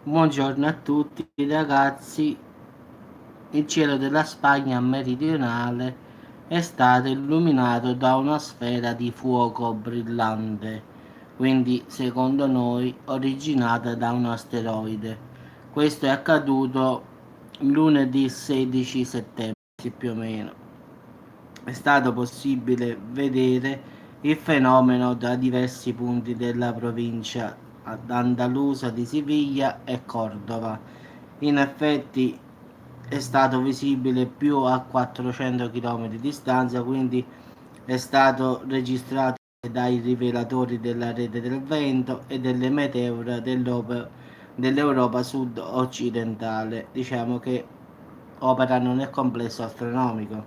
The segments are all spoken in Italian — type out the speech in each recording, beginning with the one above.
Buongiorno a tutti ragazzi, il cielo della Spagna meridionale è stato illuminato da una sfera di fuoco brillante, quindi secondo noi originata da un asteroide. Questo è accaduto lunedì 16 settembre più o meno. È stato possibile vedere il fenomeno da diversi punti della provincia andalusa di Siviglia e Cordova. In effetti è stato visibile più a 400 km di distanza, quindi è stato registrato dai rivelatori della rete del vento e delle meteore dell'Europa sud-occidentale, diciamo che operano nel complesso astronomico.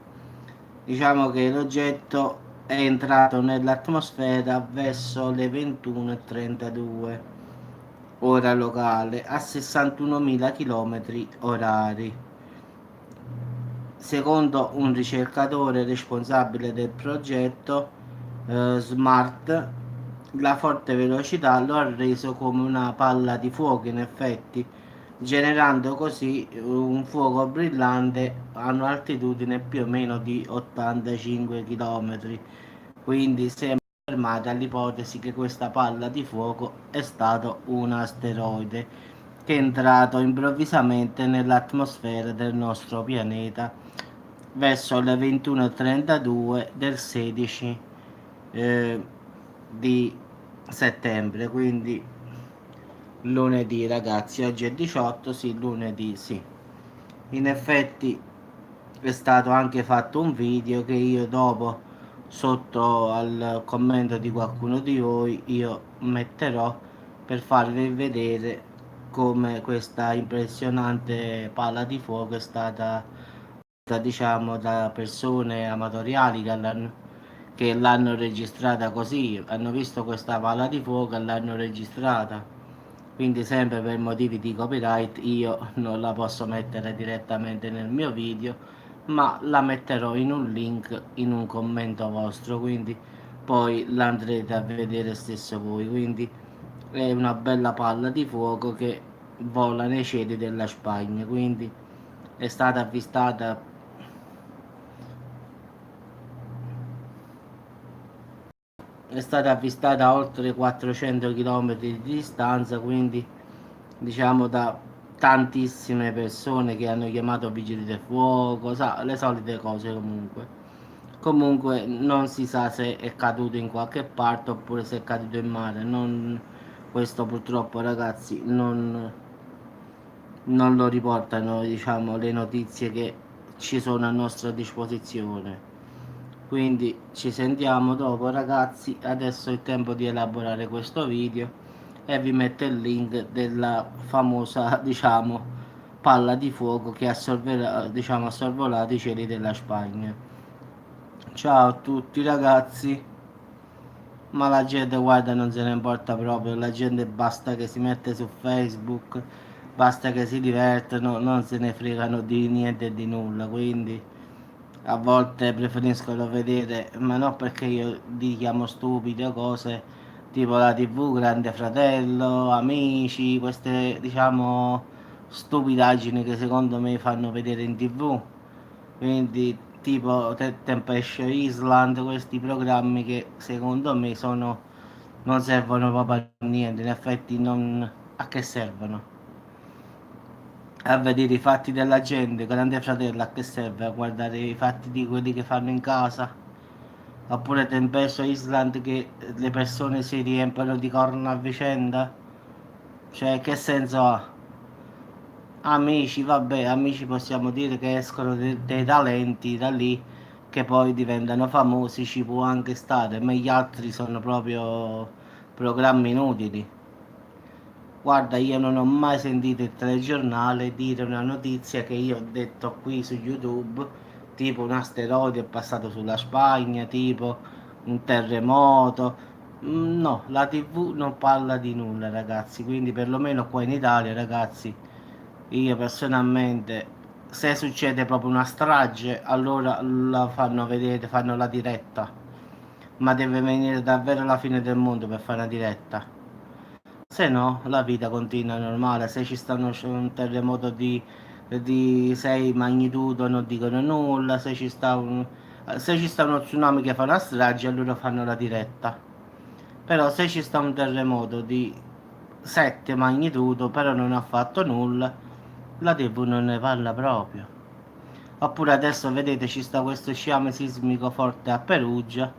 Diciamo che l'oggetto è entrato nell'atmosfera verso le 21:32 ora locale a 61.000 km orari. Secondo un ricercatore responsabile del progetto SMART, la forte velocità lo ha reso come una palla di fuoco in effetti, generando così un fuoco brillante a un'altitudine più o meno di 85 km. Quindi sembra confermata l'ipotesi che questa palla di fuoco è stato un asteroide che è entrato improvvisamente nell'atmosfera del nostro pianeta verso le 21:32 del 16 eh, di settembre, quindi lunedì ragazzi, oggi è 18, sì, lunedì, sì. In effetti è stato anche fatto un video che io dopo sotto al commento di qualcuno di voi io metterò per farvi vedere come questa impressionante palla di fuoco è stata diciamo da persone amatoriali che l'hanno registrata così, hanno visto questa palla di fuoco e l'hanno registrata. Quindi sempre per motivi di copyright io non la posso mettere direttamente nel mio video, ma la metterò in un link in un commento vostro, quindi poi l'andrete a vedere stesso voi. Quindi è una bella palla di fuoco che vola nei cieli della Spagna, quindi è stata avvistata a oltre 400 km di distanza, quindi diciamo da tantissime persone che hanno chiamato vigili del fuoco, le solite cose comunque. Comunque non si sa se è caduto in qualche parte oppure se è caduto in mare. Questo purtroppo ragazzi non lo riportano, diciamo, le notizie che ci sono a nostra disposizione. Quindi ci sentiamo dopo ragazzi, adesso è il tempo di elaborare questo video e vi metto il link della famosa, diciamo, palla di fuoco che ha sorvolato i cieli della Spagna. Ciao a tutti ragazzi, ma la gente guarda non se ne importa proprio, la gente basta che si mette su Facebook, basta che si divertono, non se ne fregano di niente e di nulla, quindi a volte preferiscono vedere, ma non perché io li chiamo stupide o cose, tipo la TV, Grande Fratello, Amici, queste diciamo stupidaggini che secondo me fanno vedere in TV, quindi tipo Temptation Island, questi programmi che secondo me non servono proprio a niente, in effetti a che servono? A vedere i fatti della gente, Grande Fratello a che serve? A guardare i fatti di quelli che fanno in casa? Oppure Temptation Island che le persone si riempiono di corna a vicenda? Cioè, che senso ha? Amici, vabbè, amici possiamo dire che escono dei talenti da lì che poi diventano famosi, ci può anche stare, ma gli altri sono proprio programmi inutili. Guarda, io non ho mai sentito il telegiornale dire una notizia che io ho detto qui su YouTube, tipo un asteroide è passato sulla Spagna, tipo un terremoto. No, la TV non parla di nulla, ragazzi, quindi perlomeno qua in Italia, ragazzi, io personalmente, se succede proprio una strage, allora la fanno vedere, fanno la diretta, ma deve venire davvero la fine del mondo per fare una diretta. Se no, la vita continua normale. Se ci sta un terremoto di 6 magnitudo non dicono nulla, se ci sta uno tsunami che fa una strage, allora fanno la diretta. Però se ci sta un terremoto di 7 magnitudo, però non ha fatto nulla, la TV non ne parla proprio. Oppure adesso vedete ci sta questo sciame sismico forte a Perugia,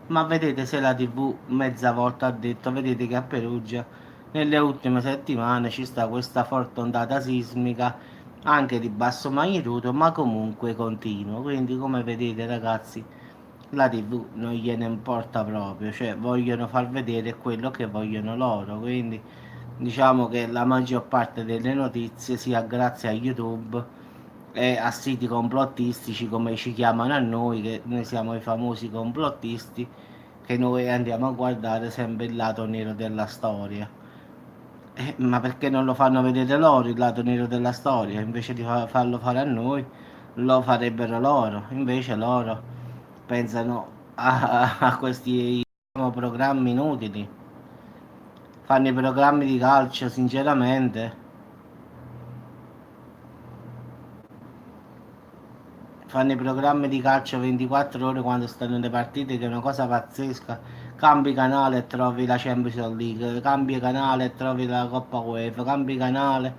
ma vedete se la TV mezza volta ha detto, vedete che a Perugia nelle ultime settimane ci sta questa forte ondata sismica anche di basso magnitudo, ma comunque continuo. Quindi come vedete ragazzi, la TV non gliene importa proprio, cioè vogliono far vedere quello che vogliono loro, quindi diciamo che la maggior parte delle notizie sia grazie a YouTube e a siti complottistici come ci chiamano a noi, che noi siamo i famosi complottisti, che noi andiamo a guardare sempre il lato nero della storia. Ma perché non lo fanno vedere loro il lato nero della storia? Invece di farlo fare a noi, lo farebbero loro. Invece loro pensano a questi diciamo, programmi inutili. Fanno i programmi di calcio, sinceramente. Fanno i programmi di calcio 24 ore quando stanno le partite, che è una cosa pazzesca. Cambi canale e trovi la Champions League, cambi canale e trovi la Coppa UEFA, cambi canale,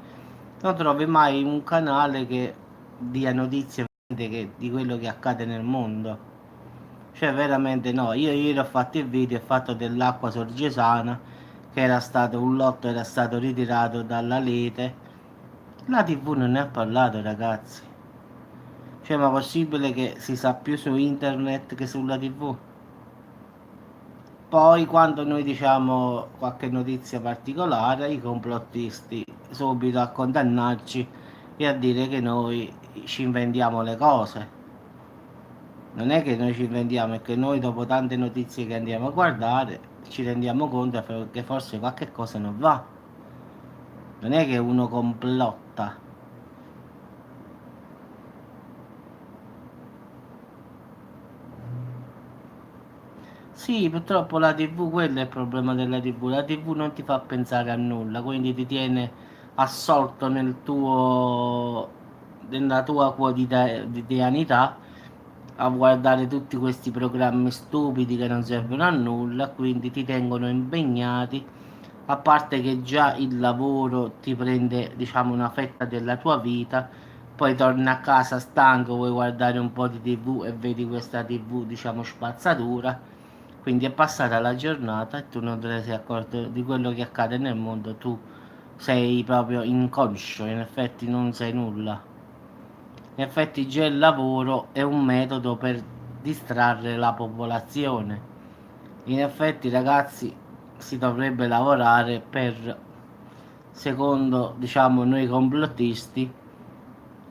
non trovi mai un canale che dia notizie di quello che accade nel mondo. Cioè veramente no, io ieri ho fatto il video, ho fatto dell'acqua sorgesana, che era stato un lotto, era stato ritirato dalla Lete. La TV non ne ha parlato ragazzi. Cioè, ma possibile che si sa più su internet che sulla TV? Poi, quando noi diciamo qualche notizia particolare, i complottisti subito a condannarci e a dire che noi ci inventiamo le cose. Non è che noi ci inventiamo, è che noi dopo tante notizie che andiamo a guardare ci rendiamo conto che forse qualche cosa non va. Non è che uno complotta. Sì, purtroppo la TV, quello è il problema della TV. La TV non ti fa pensare a nulla, quindi ti tiene assorto nella tua quotidianità a guardare tutti questi programmi stupidi che non servono a nulla, quindi ti tengono impegnati. A parte che già il lavoro ti prende, diciamo, una fetta della tua vita, poi torni a casa stanco, vuoi guardare un po' di TV e vedi questa TV, diciamo, spazzatura, quindi è passata la giornata e tu non te ne sei accorto di quello che accade nel mondo, tu sei proprio inconscio, in effetti non sai nulla. In effetti già il lavoro è un metodo per distrarre la popolazione. In effetti ragazzi si dovrebbe lavorare per, secondo diciamo noi complottisti,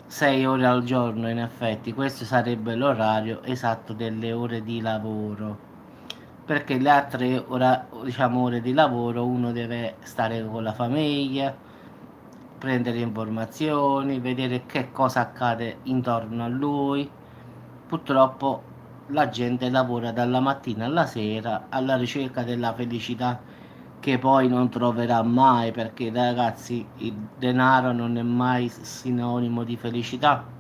6 ore al giorno in effetti, questo sarebbe l'orario esatto delle ore di lavoro, perché le altre diciamo, ore di lavoro uno deve stare con la famiglia, prendere informazioni, vedere che cosa accade intorno a lui. Purtroppo la gente lavora dalla mattina alla sera alla ricerca della felicità che poi non troverà mai, perché ragazzi il denaro non è mai sinonimo di felicità.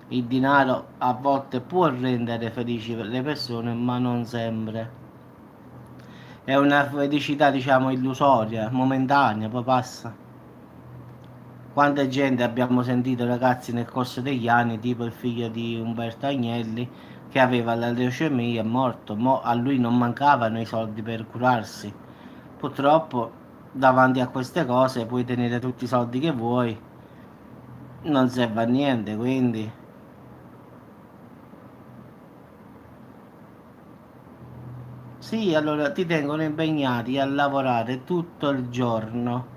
Il denaro a volte può rendere felici le persone, ma non sempre. È una felicità, diciamo, illusoria, momentanea, poi passa. Quanta gente abbiamo sentito, ragazzi, nel corso degli anni, tipo il figlio di Umberto Agnelli, che aveva la leucemia, è morto, mo a lui non mancavano i soldi per curarsi. Purtroppo, davanti a queste cose, puoi tenere tutti i soldi che vuoi, non serve a niente, quindi. Sì, allora ti tengono impegnati a lavorare tutto il giorno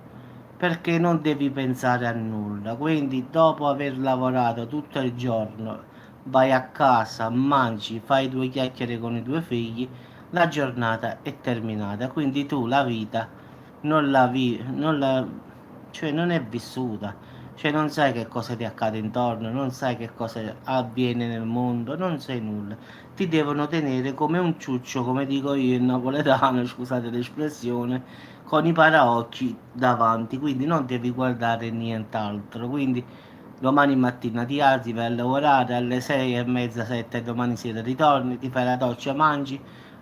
perché non devi pensare a nulla. Quindi, dopo aver lavorato tutto il giorno, vai a casa, mangi, fai due chiacchiere con i tuoi figli, la giornata è terminata. Quindi tu la vita non la vivi, cioè non è vissuta. Cioè non sai che cosa ti accade intorno, non sai che cosa avviene nel mondo, non sai nulla. Ti devono tenere come un ciuccio, come dico io in napoletano, scusate l'espressione, con i paraocchi davanti, quindi non devi guardare nient'altro. Quindi domani mattina ti alzi, vai a lavorare alle 6:30, 7, domani sera ritorni, ti fai la doccia, mangi,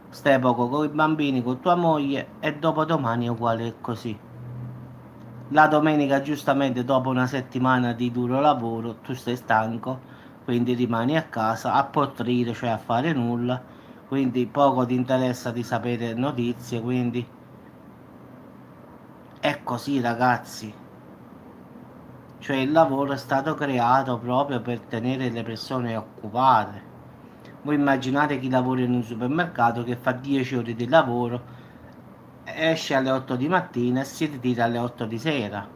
stai poco con i bambini, con tua moglie e dopodomani è uguale così. La domenica, giustamente, dopo una settimana di duro lavoro, tu stai stanco, quindi rimani a casa a potrire, cioè a fare nulla, quindi poco ti interessa di sapere notizie, quindi è così, ragazzi. Cioè il lavoro è stato creato proprio per tenere le persone occupate. Voi immaginate chi lavora in un supermercato che fa 10 ore di lavoro, esce alle 8 di mattina e si ritira alle 8 di sera,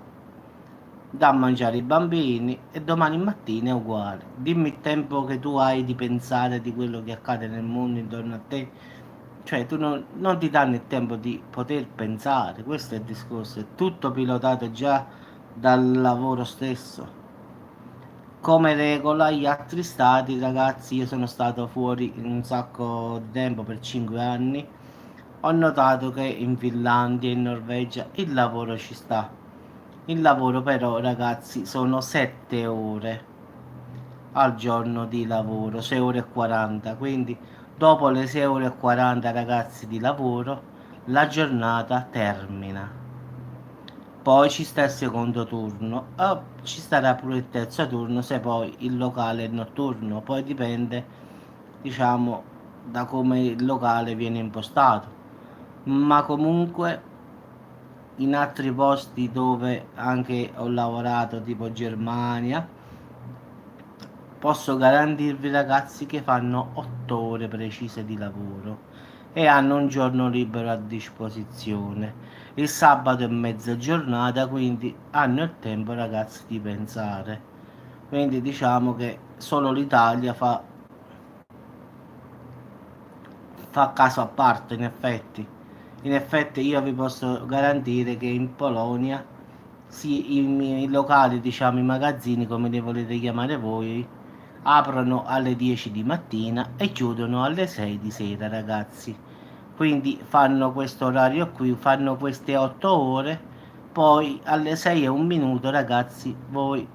dà a mangiare i bambini e domani mattina è uguale. Dimmi il tempo che tu hai di pensare di quello che accade nel mondo intorno a te. Cioè tu non ti danno il tempo di poter pensare, questo è il discorso, è tutto pilotato già dal lavoro stesso. Come regola gli altri stati, ragazzi, io sono stato fuori in un sacco di tempo, per 5 anni, ho notato che in Finlandia e in Norvegia il lavoro ci sta. Il lavoro però, ragazzi, sono 7 ore al giorno di lavoro, 6 ore e 40, quindi dopo le 6 ore e 40, ragazzi, di lavoro, la giornata termina. Poi ci sta il secondo turno, ci starà pure il terzo turno se poi il locale è notturno, poi dipende, diciamo, da come il locale viene impostato. Ma comunque in altri posti dove anche ho lavorato, tipo Germania, posso garantirvi, ragazzi, che fanno 8 ore precise di lavoro e hanno un giorno libero a disposizione. Il sabato è mezza giornata, quindi hanno il tempo, ragazzi, di pensare. Quindi diciamo che solo l'Italia fa caso a parte, in effetti. In effetti io vi posso garantire che in Polonia sì, i locali, diciamo i magazzini, come li volete chiamare voi, aprono alle 10 di mattina e chiudono alle 6 di sera, ragazzi. Quindi fanno questo orario qui, fanno queste 8 ore, poi alle 6 e un minuto, ragazzi, voi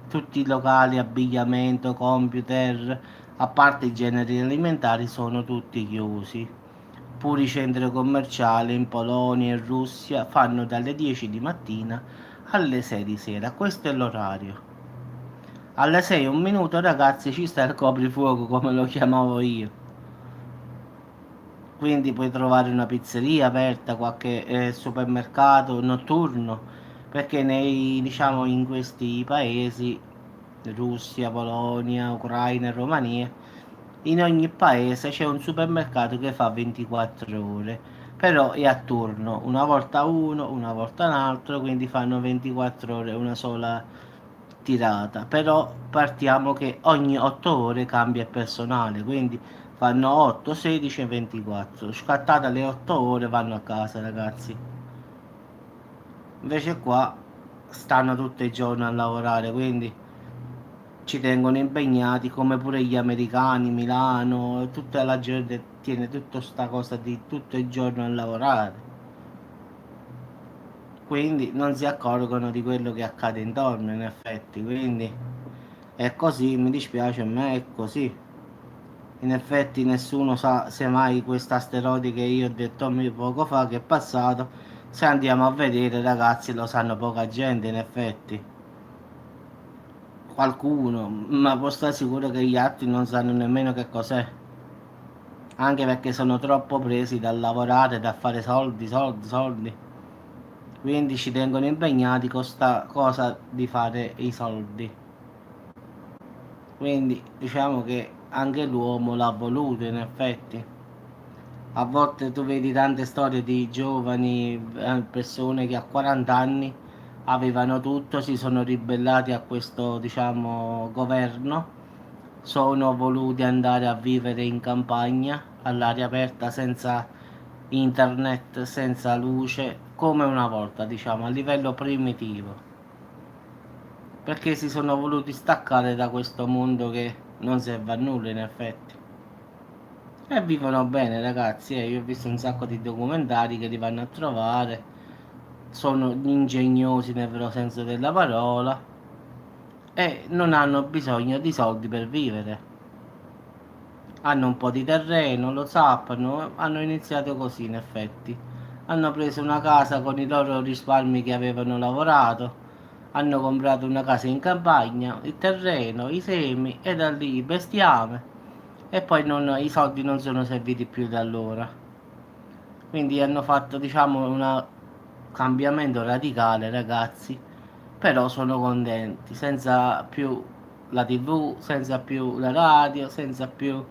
tutti i locali, abbigliamento, computer, a parte i generi alimentari, sono tutti chiusi. Pure i centri commerciali in Polonia e Russia fanno dalle 10 di mattina alle 6 di sera. Questo è l'orario. Alle 6 e un minuto, ragazzi, ci sta il coprifuoco, come lo chiamavo io. Quindi puoi trovare una pizzeria aperta, qualche supermercato notturno, perché diciamo, in questi paesi, Russia, Polonia, Ucraina e Romania, in ogni paese c'è un supermercato che fa 24 ore, però è a turno, una volta uno, una volta un altro, quindi fanno 24 ore una sola tirata. Però partiamo che ogni 8 ore cambia il personale, quindi fanno 8, 16 e 24. Scattate le 8 ore vanno a casa, ragazzi. Invece qua stanno tutto il giorno a lavorare, quindi ci tengono impegnati come pure gli americani, Milano, tutta la gente tiene tutta sta cosa di tutto il giorno a lavorare. Quindi non si accorgono di quello che accade intorno, in effetti. Quindi è così, mi dispiace, a me è così. In effetti nessuno sa se mai questo asteroide che io ho detto poco fa che è passato, se andiamo a vedere, ragazzi, lo sanno poca gente, in effetti. Qualcuno, ma può stare sicuro che gli altri non sanno nemmeno che cos'è. Anche perché sono troppo presi dal lavorare, da fare soldi, soldi, soldi. Quindi ci tengono impegnati con sta cosa di fare i soldi. Quindi diciamo che anche l'uomo l'ha voluto, in effetti. A volte tu vedi tante storie di giovani, persone che a 40 anni avevano tutto, si sono ribellati a questo, diciamo, governo, sono voluti andare a vivere in campagna, all'aria aperta, senza internet, senza luce, come una volta, diciamo, a livello primitivo. perché si sono voluti staccare da questo mondo che non serve a nulla in effetti. E vivono bene ragazzi, io ho visto un sacco di documentari che li vanno a trovare, sono ingegnosi nel vero senso della parola e non hanno bisogno di soldi per vivere. Hanno un po' di terreno, lo sappano, hanno iniziato così in effetti. Hanno preso una casa con i loro risparmi che avevano lavorato, hanno comprato una casa in campagna, il terreno, i semi e da lì bestiame e poi i soldi non sono serviti più da allora. Quindi hanno fatto diciamo un cambiamento radicale ragazzi, però sono contenti, senza più la TV, senza più la radio, senza più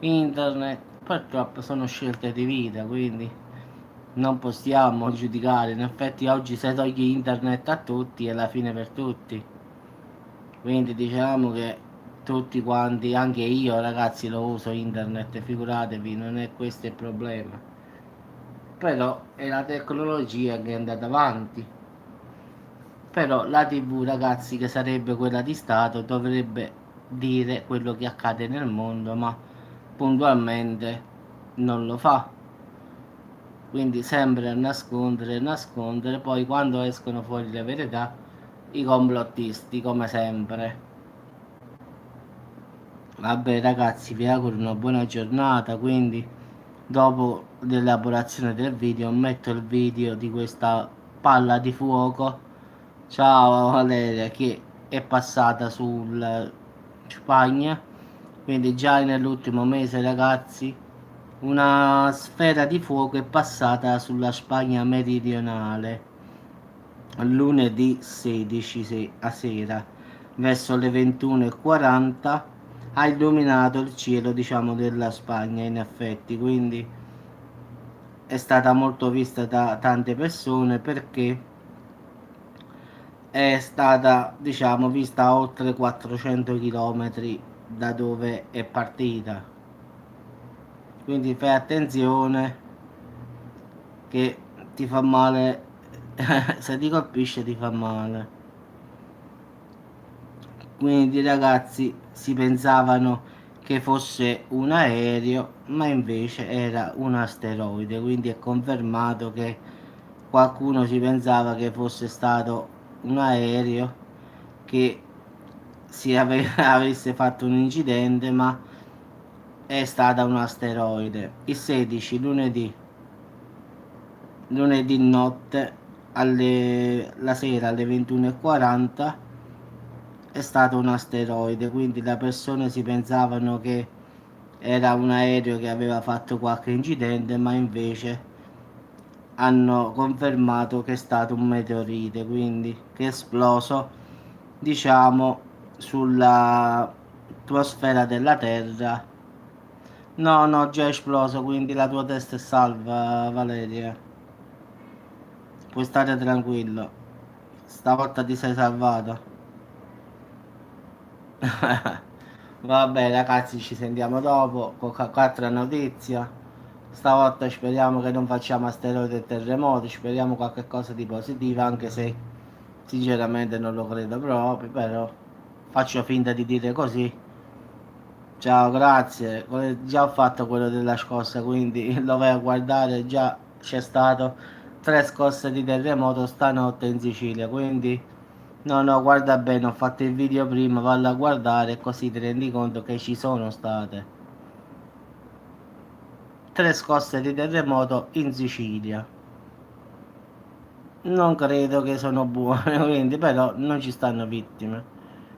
internet, purtroppo sono scelte di vita, quindi non possiamo giudicare, in effetti oggi se togli internet a tutti è la fine per tutti, quindi diciamo che tutti quanti, anche io ragazzi lo uso internet, figuratevi, non è questo il problema, però è la tecnologia che è andata avanti. Però la TV ragazzi, che sarebbe quella di Stato, dovrebbe dire quello che accade nel mondo, ma puntualmente non lo fa, quindi sempre a nascondere, nascondere, poi quando escono fuori le verità, i complottisti come sempre. Vabbè ragazzi, vi auguro una buona giornata, quindi dopo l'elaborazione del video metto il video di questa palla di fuoco. Ciao Valeria, che è passata sul Spagna, quindi già nell'ultimo mese ragazzi una sfera di fuoco è passata sulla Spagna meridionale lunedì 16 a sera verso le 21:40, ha illuminato il cielo diciamo della Spagna in effetti, quindi è stata molto vista da tante persone perché è stata diciamo vista a oltre 400 km da dove è partita, quindi fai attenzione che ti fa male se ti colpisce ti fa male. Quindi ragazzi si pensavano che fosse un aereo, ma invece era un asteroide, quindi è confermato che qualcuno si pensava che fosse stato un aereo che avesse fatto un incidente, ma è stata un asteroide. Il 16 lunedì notte la sera alle 21:40 è stato un asteroide, quindi le persone si pensavano che era un aereo che aveva fatto qualche incidente, ma invece hanno confermato che è stato un meteorite, quindi che è esploso diciamo sulla atmosfera della Terra. No, no, già è esploso, quindi la tua testa è salva, Valeria. Puoi stare tranquillo. Stavolta ti sei salvato. Vabbè ragazzi, ci sentiamo dopo con qualche altra notizia. Stavolta speriamo che non facciamo asteroidi e terremoti, speriamo qualche cosa di positivo, anche se sinceramente non lo credo proprio, però faccio finta di dire così. Ciao, grazie. Già ho fatto quello della scossa, quindi lo vai a guardare, già c'è stato 3 scosse di terremoto stanotte in Sicilia, quindi no, no, guarda bene, ho fatto il video prima, vallo a guardare così ti rendi conto che ci sono state 3 scosse di terremoto in Sicilia. Non credo che sono buone, quindi però non ci stanno vittime.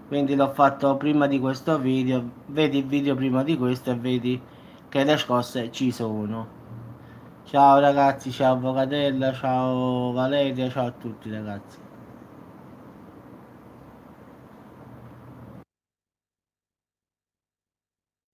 Quindi l'ho fatto prima di questo video, vedi il video prima di questo e vedi che le scosse ci sono. Ciao ragazzi, ciao Avvocatella, ciao Valeria, ciao a tutti ragazzi.